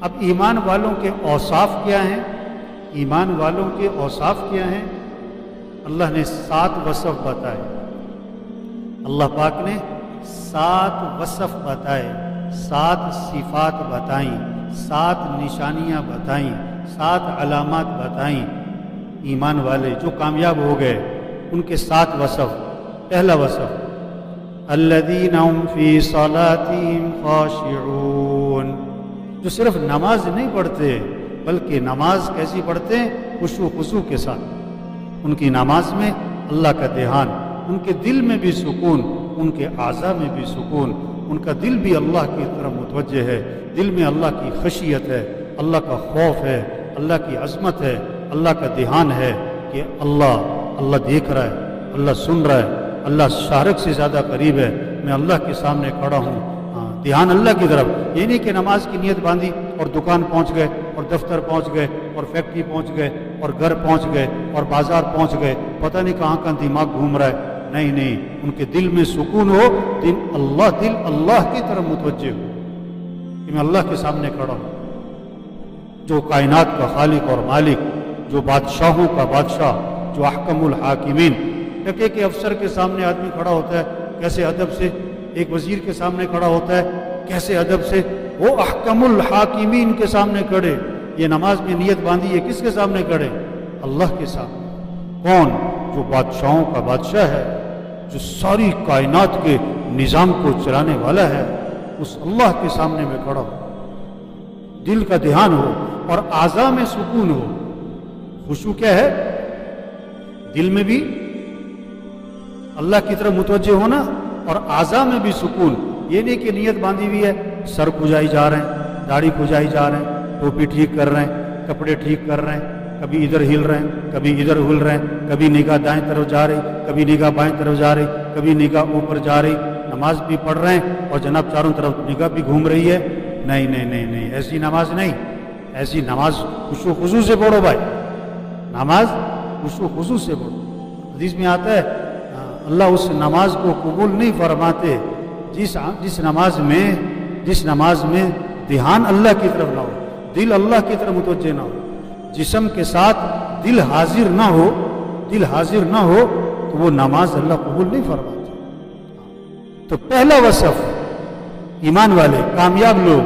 اب ایمان والوں کے اوصاف کیا ہیں؟ ایمان والوں کے اوصاف کیا ہیں؟ اللہ نے 7 وصف بتائے، اللہ پاک نے 7 وصف بتائے، 7 صفات بتائیں، 7 نشانیاں بتائیں، 7 علامات بتائیں۔ ایمان والے جو کامیاب ہو گئے ان کے 7 وصف۔ پہلا وصف الذین هم فی صلاتهم خاشعون، جو صرف نماز نہیں پڑھتے بلکہ نماز کیسی پڑھتے ہیں؟ خشوع و خضوع کے ساتھ۔ ان کی نماز میں اللہ کا دھیان، ان کے دل میں بھی سکون، ان کے اعضاء میں بھی سکون، ان کا دل بھی اللہ کی طرف متوجہ ہے، دل میں اللہ کی خشیت ہے، اللہ کا خوف ہے، اللہ کی عظمت ہے، اللہ کا دھیان ہے کہ اللہ دیکھ رہا ہے، اللہ سن رہا ہے، اللہ شارک سے زیادہ قریب ہے، میں اللہ کے سامنے کھڑا ہوں۔ دھیان اللہ کی طرف، یہ نہیں کہ نماز کی نیت باندھی اور دکان پہنچ گئے اور دفتر پہنچ گئے اور فیکٹری پہنچ گئے اور گھر پہنچ گئے اور بازار پہنچ گئے، پتہ نہیں کہاں کا دماغ گھوم رہا ہے۔ نہیں، ان کے دل میں سکون ہو، دل اللہ کی طرف متوجہ ہو کہ میں اللہ کے سامنے کھڑا ہوں، جو کائنات کا خالق اور مالک، جو بادشاہوں کا بادشاہ، جو احکم الحاکمین۔ ٹکے کے افسر کے سامنے آدمی کھڑا ہوتا ہے کیسے ادب سے، ایک وزیر کے سامنے کھڑا ہوتا ہے کیسے ادب سے، وہ احکم الحاکمین کے سامنے کھڑے۔ یہ نماز میں نیت باندھی ہے، کس کے سامنے کھڑے؟ اللہ کے سامنے۔ کون؟ جو بادشاہوں کا بادشاہ ہے، جو ساری کائنات کے نظام کو چلانے والا ہے، اس اللہ کے سامنے میں کھڑا ہو، دل کا دھیان ہو اور اعضاء میں سکون ہو۔ خشوع کیا ہے؟ دل میں بھی اللہ کی طرف متوجہ ہونا اور اعضاء میں بھی سکون۔ یہ نہیں کہ نیت باندھی ہوئی ہے، سر کھجائی جا رہے ہیں، داڑھی کھجائی جا رہے ہیں، ٹوپی ٹھیک کر رہے ہیں، کپڑے ٹھیک کر رہے ہیں، کبھی ادھر ہل رہے ہیں، کبھی ادھر ہل رہے ہیں، کبھی نگاہ دائیں طرف جا رہی، کبھی نگاہ بائیں طرف جا رہی، کبھی نگاہ اوپر جا رہی، نماز بھی پڑھ رہے ہیں اور جناب چاروں طرف نگاہ بھی گھوم رہی ہے۔ نہیں، ایسی نماز نہیں۔ ایسی نماز خشوع و خضوع سے پڑھو بھائی، نماز خشوع و خضوع سے پڑھو۔ حدیث میں آتا ہے اللہ اس نماز کو قبول نہیں فرماتے جس نماز میں دھیان اللہ کی طرف نہ ہو، دل اللہ کی طرف متوجہ نہ ہو، جسم کے ساتھ دل حاضر نہ ہو تو وہ نماز اللہ قبول نہیں فرماتے۔ تو پہلا وصف ایمان والے کامیاب لوگ،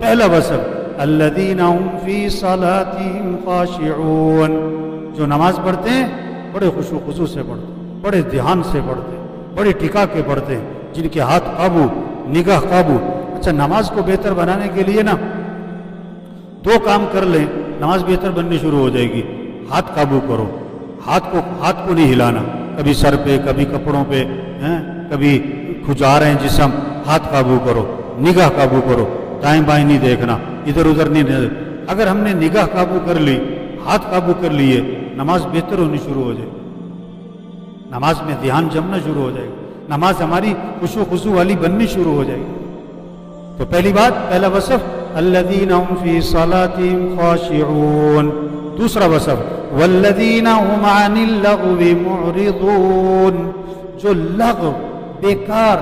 پہلا وصف الذین هم فی صلاتهم خاشعون، جو نماز پڑھتے ہیں بڑے خشوع و خضوع سے پڑھتے ہیں، بڑے دھیان سے پڑھتے ہیں، بڑے ٹکا کے پڑھتے ہیں، جن کے ہاتھ قابو، نگاہ قابو۔ اچھا، نماز کو بہتر بنانے کے لیے نا 2 کام کر لیں، نماز بہتر بننی شروع ہو جائے گی۔ ہاتھ قابو کرو، ہاتھ کو نہیں ہلانا، کبھی سر پہ، کبھی کپڑوں پہ، کبھی کھجا رہے ہیں جسم، ہاتھ قابو کرو، نگاہ قابو کرو، دائیں بائیں نہیں دیکھنا، ادھر ادھر نہیں۔ اگر ہم نے نگاہ قابو کر لی، ہاتھ قابو کر لیے، نماز بہتر ہونی شروع ہو جائے گی، نماز میں دھیان جمنا شروع ہو جائے گا، نماز ہماری خشوع و خضوع والی بننی شروع ہو جائے گی۔ تو پہلی بات، پہلا وصف الذین هم فی صلاتهم خاشعون۔ دوسرا وصف والذین هم عن اللغو معرضون، جو لغو، بیکار،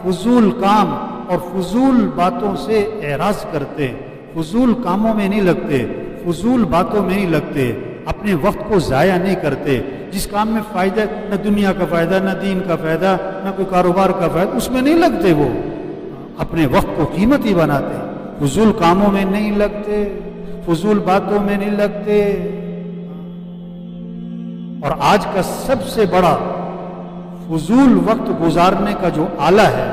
فضول کام اور فضول باتوں سے اعراض کرتے ہیں، فضول کاموں میں نہیں لگتے، فضول باتوں میں نہیں لگتے، اپنے وقت کو ضائع نہیں کرتے، جس کام میں فائدہ، نہ دنیا کا فائدہ، نہ دین کا فائدہ، نہ کوئی کاروبار کا فائدہ، اس میں نہیں لگتے، وہ اپنے وقت کو قیمتی بناتے ہیں، فضول کاموں میں نہیں لگتے، فضول باتوں میں نہیں لگتے۔ اور آج کا سب سے بڑا فضول وقت گزارنے کا جو آلہ ہے،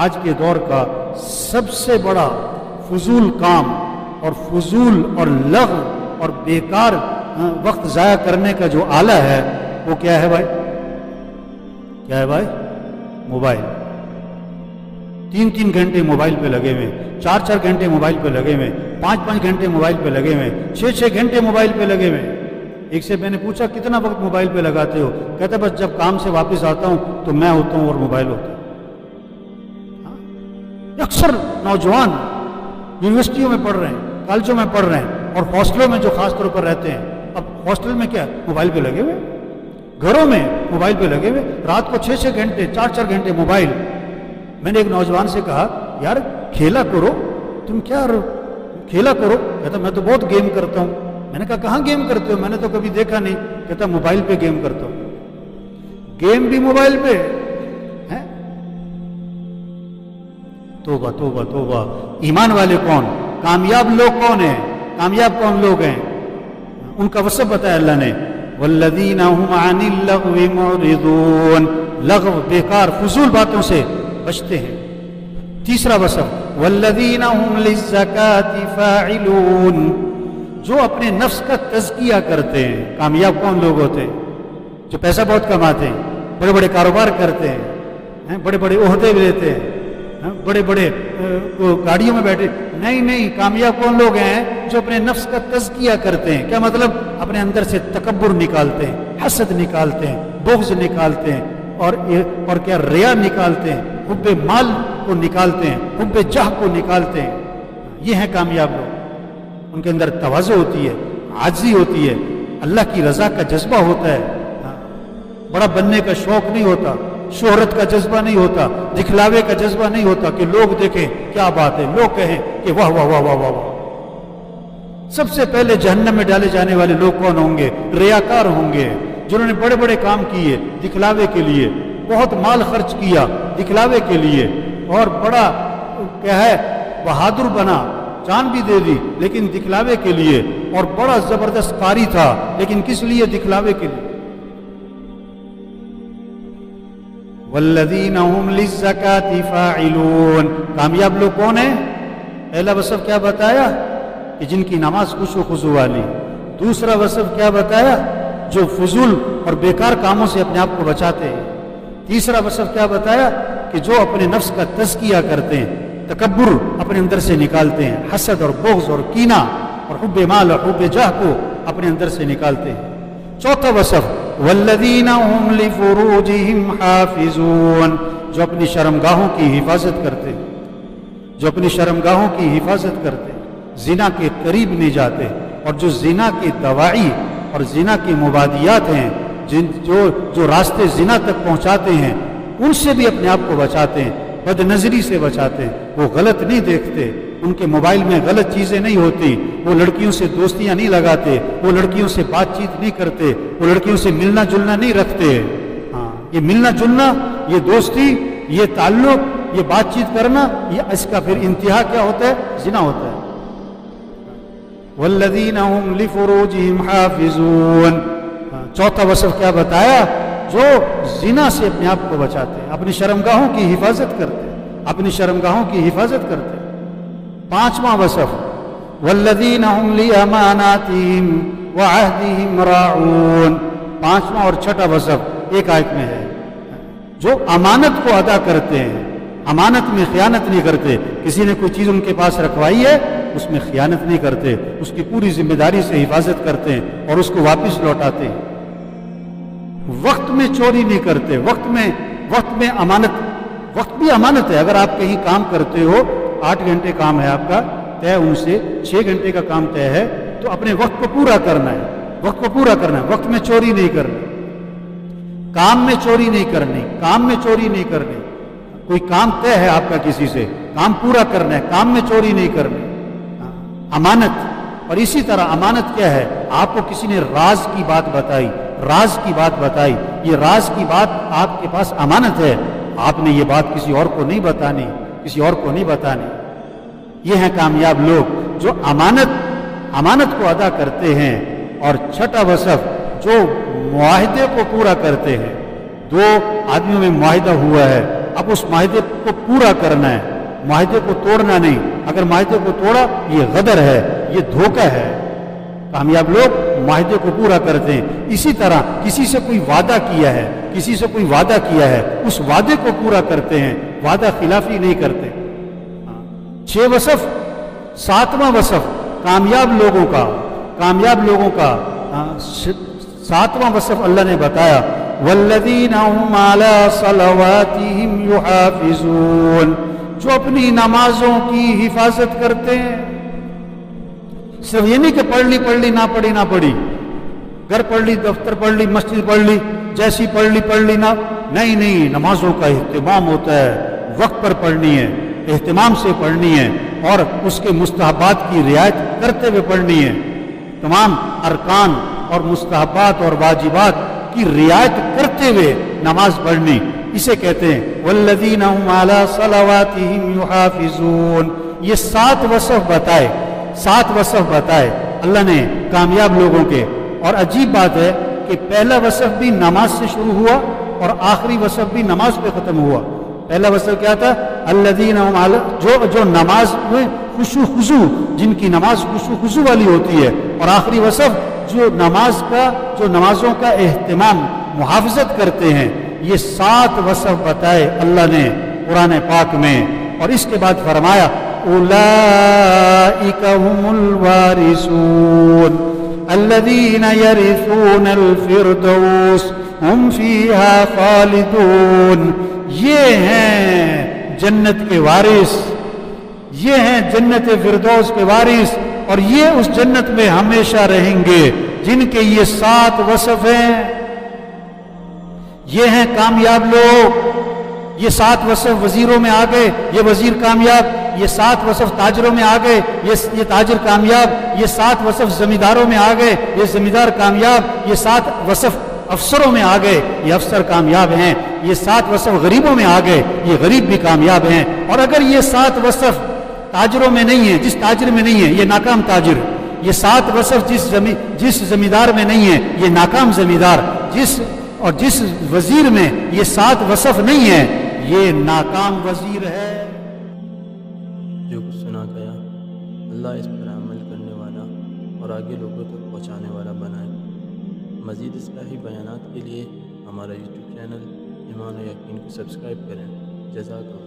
آج کے دور کا سب سے بڑا فضول کام اور فضول اور لغو اور بیکار وقت ضائع کرنے کا جو آلہ ہے، وہ کیا ہے بھائی؟ کیا ہے بھائی؟ موبائل۔ 3 گھنٹے موبائل پہ لگے ہوئے، 4 گھنٹے موبائل پہ لگے ہوئے، 5 گھنٹے موبائل پہ لگے ہوئے، 6 گھنٹے موبائل پہ لگے ہوئے۔ ایک سے میں نے پوچھا کتنا وقت موبائل پہ لگاتے ہو؟ کہتا بس جب کام سے واپس آتا ہوں تو میں ہوتا ہوں اور موبائل ہوتا ہے۔ اکثر نوجوان یونیورسٹیوں میں پڑھ رہے ہیں، کالجوں میں پڑھ رہے ہیں اور ہاسٹلوں میں جو خاص طور پر رہتے ہیں، اب ہاسٹل میں کیا موبائل پہ لگے ہوئے، گھروں میں موبائل پہ لگے ہوئے، رات کو 6 گھنٹے 4 گھنٹے موبائل۔ میں نے ایک نوجوان سے کہا یار کھیلا کرو، تم کیا کھیلا کرو. کہتا میں تو بہت گیم کرتا ہوں. میں نے کہا کہاں گیم کرتے ہو؟ میں نے تو کبھی دیکھا نہیں. کہتا موبائل پہ گیم کرتا ہوں. گیم بھی موبائل پہ ہے؟ توبہ توبہ توبہ. ایمان والے کون؟ کامیاب لوگ کون ہیں؟ کامیاب کون لوگ ہیں؟ ان کا وصف بتایا اللہ نے. والذین هم عن اللغو معرضون. لغو بیکار فضول باتوں سے بچتے ہیں. تیسرا وصف والذین هم للزکاة فاعلون. جو اپنے نفس کا تزکیہ کرتے ہیں. کامیاب کون لوگ ہوتے ہیں؟ جو پیسہ بہت کماتے ہیں, بڑے بڑے کاروبار کرتے ہیں, بڑے بڑے عہدے لیتے ہیں, بڑے بڑے گاڑیوں میں بیٹھے. نہیں, کامیاب کون لوگ ہیں؟ جو اپنے نفس کا تزکیہ کرتے ہیں. کیا مطلب؟ اپنے اندر سے تکبر نکالتے ہیں, حسد نکالتے ہیں, بغض نکالتے ہیں, اور کیا ریا نکالتے ہیں, حب مال کو نکالتے ہیں, حب جاہ کو نکالتے ہیں. یہ ہیں کامیاب لوگ. ان کے اندر تواضع ہوتی ہے, عاجزی ہوتی ہے, اللہ کی رضا کا جذبہ ہوتا ہے. بڑا بننے کا شوق نہیں ہوتا, شہرت کا جذبہ نہیں ہوتا, دکھلاوے کا جذبہ نہیں ہوتا کہ لوگ دیکھیں کیا بات ہے, لوگ کہیں کہ واہ واہ واہ واہ واہ واہ. سب سے پہلے جہنم میں ڈالے جانے والے لوگ کون ہوں گے؟ ریاکار ہوں گے, جنہوں نے بڑے بڑے کام کیے دکھلاوے کے لیے, بہت مال خرچ کیا دکھلاوے کے لیے, اور بڑا کیا ہے بہادر بنا, جان بھی دے دی لیکن دکھلاوے کے لیے, اور بڑا زبردست قاری تھا لیکن کس لیے؟ دکھلاوے کے لیے. والذین هم للزکاة فاعلون. کامیاب لوگ کون ہیں؟ پہلا وصف کیا بتایا؟ کہ جن کی نماز خشوع و خضوع والی. دوسرا وصف کیا بتایا؟ جو فضول اور بیکار کاموں سے اپنے آپ کو بچاتے ہیں. تیسرا وصف کیا بتایا؟ کہ جو اپنے نفس کا تزکیہ کرتے ہیں, تکبر اپنے اندر سے نکالتے ہیں, حسد اور بغض اور کینہ اور حب مال اور حب جاہ کو اپنے اندر سے نکالتے ہیں. چوتھا وصف والذین هم لفروجہم حافظون. جو اپنی شرمگاہوں کی حفاظت کرتے ہیں, جو اپنی شرمگاہوں کی حفاظت کرتے ہیں, زنا کے قریب نہیں جاتے, اور جو زنا کے دواعی اور زنا کے مبادیات ہیں, جو راستے زنا تک پہنچاتے ہیں, ان سے بھی اپنے آپ کو بچاتے ہیں, بد نظری سے بچاتے ہیں. وہ غلط نہیں دیکھتے, ان کے موبائل میں غلط چیزیں نہیں ہوتی, وہ لڑکیوں سے دوستیاں نہیں لگاتے, وہ لڑکیوں سے بات چیت نہیں کرتے, وہ لڑکیوں سے ملنا جلنا نہیں رکھتے. ہاں, یہ ملنا جلنا, یہ دوستی, یہ تعلق, یہ بات چیت کرنا, یہ اس کا پھر انتہا کیا ہوتا ہے؟ زنا ہوتا ہے. والذین هم لفروجہم حافظون. چوتھا وصف کیا بتایا؟ جو زنا سے اپنے آپ کو بچاتے ہیں, اپنی شرمگاہوں کی حفاظت کرتے ہیں, اپنی شرمگاہوں کی حفاظت کرتے ہیں. پانچواں وصف والذین هم لأماناتہم وعہدہم راعون. پانچواں اور چھٹا وصف ایک آیت میں ہے. جو امانت کو ادا کرتے ہیں, امانت میں خیانت نہیں کرتے. کسی نے کوئی چیز ان کے پاس رکھوائی ہے, اس میں خیانت نہیں کرتے, اس کی پوری ذمہ داری سے حفاظت کرتے ہیں اور اس کو واپس لوٹاتے ہیں. وقت میں چوری نہیں کرتے, وقت میں امانت. وقت بھی امانت ہے. اگر آپ کہیں کام کرتے ہو, 8 گھنٹے کام ہے آپ کا طے, ان سے 6 گھنٹے کا کام طے ہے, تو اپنے وقت کو پورا کرنا ہے, وقت کو پورا کرنا ہے. وقت میں چوری نہیں کرنی, کام میں چوری نہیں کرنی, کام میں چوری نہیں کرنی. کوئی کام طے ہے آپ کا کسی سے, کام پورا کرنا ہے, کام میں چوری نہیں کرنی. امانت. اور اسی طرح امانت کیا ہے؟ آپ کو کسی نے راز کی بات بتائی, راز کی بات بتائی, یہ راز کی بات آپ کے پاس امانت ہے, آپ نے یہ بات کسی اور کو نہیں بتانی, کسی اور کو نہیں بتانی. یہ ہیں کامیاب لوگ جو امانت کو ادا کرتے ہیں. اور چھٹا وصف جو معاہدے کو پورا کرتے ہیں. 2 آدمیوں میں معاہدہ ہوا ہے, اب اس معاہدے کو پورا کرنا ہے, معاہدے کو توڑنا نہیں. اگر معاہدے کو توڑا یہ غدر ہے, یہ دھوکہ ہے. کامیاب لوگ معاہدے کو پورا کرتے ہیں. اسی طرح کسی سے کوئی وعدہ کیا ہے, کسی سے کوئی وعدہ کیا ہے, اس وعدے کو پورا کرتے ہیں, وعدہ خلافی نہیں کرتے. 6 وصف. 7واں وصف کامیاب لوگوں کا 7واں وصف اللہ نے بتایا والذین هم علی صلواتہم یحافظون. جو اپنی نمازوں کی حفاظت کرتے ہیں. صرف یہ نہیں کہ پڑھ لی نہ پڑھی, گھر پڑھ لی, دفتر پڑھ لی, مسجد پڑھ لی, جیسی پڑھ لی نہ. نہیں, نمازوں کا اہتمام ہوتا ہے, وقت پر پڑھنی ہے, اہتمام سے پڑھنی ہے, اور اس کے مستحبات کی رعایت کرتے ہوئے پڑھنی ہے. تمام ارکان اور مستحبات اور واجبات کی رعایت کرتے ہوئے نماز پڑھنی، اسے کہتے ہیں والذین هم علی صلواتہم یحافظون. یہ 7 وصف بتائے اللہ نے کامیاب لوگوں کے. اور عجیب بات ہے کہ پہلا وصف بھی نماز سے شروع ہوا اور آخری وصف بھی نماز پہ ختم ہوا. پہلا وصف کیا تھا؟ الذین هم علی، جو نماز میں خشوع خضوع، جن کی نماز خشوع خضوع والی ہوتی ہے. اور آخری وصف جو نمازوں کا اہتمام محافظت کرتے ہیں. یہ 7 وصف بتائے اللہ نے قرآن پاک میں. اور اس کے بعد فرمایا اولئک هم الوارثون الذین یرثون الفردوس ہم فیہا خالدون. یہ ہیں جنت کے وارث، یہ ہیں جنت فردوس کے وارث، اور یہ اس جنت میں ہمیشہ رہیں گے. جن کے یہ 7 وصف ہیں، یہ ہیں کامیاب لوگ. یہ 7 وصف وزیروں میں آ گئے، یہ وزیر کامیاب. یہ 7 وصف تاجروں میں آ گئے، یہ تاجر کامیاب. یہ 7 وصف زمینداروں میں آ گئے، یہ زمیندار کامیاب. یہ 7 وصف افسروں میں آ گئے، یہ افسر کامیاب ہیں. یہ 7 وصف غریبوں میں آ گئے، یہ غریب بھی کامیاب ہیں. اور اگر یہ 7 وصف تاجروں میں نہیں ہیں، جس تاجر میں نہیں ہے یہ ناکام تاجر. یہ 7 وصف جس زمیندار میں نہیں ہے یہ ناکام زمیندار. جس وزیر میں یہ 7 وصف نہیں ہے یہ ناکام وزیر ہے. جو کچھ سنا گیا اللہ اس پر عمل کرنے والا اور آگے لوگوں تک پہنچانے والا بنائے. مزید اصلاحی بیانات کے لیے ہمارا یوٹیوب چینل ایمان و یقین کو سبسکرائب کریں. جزاک اللہ.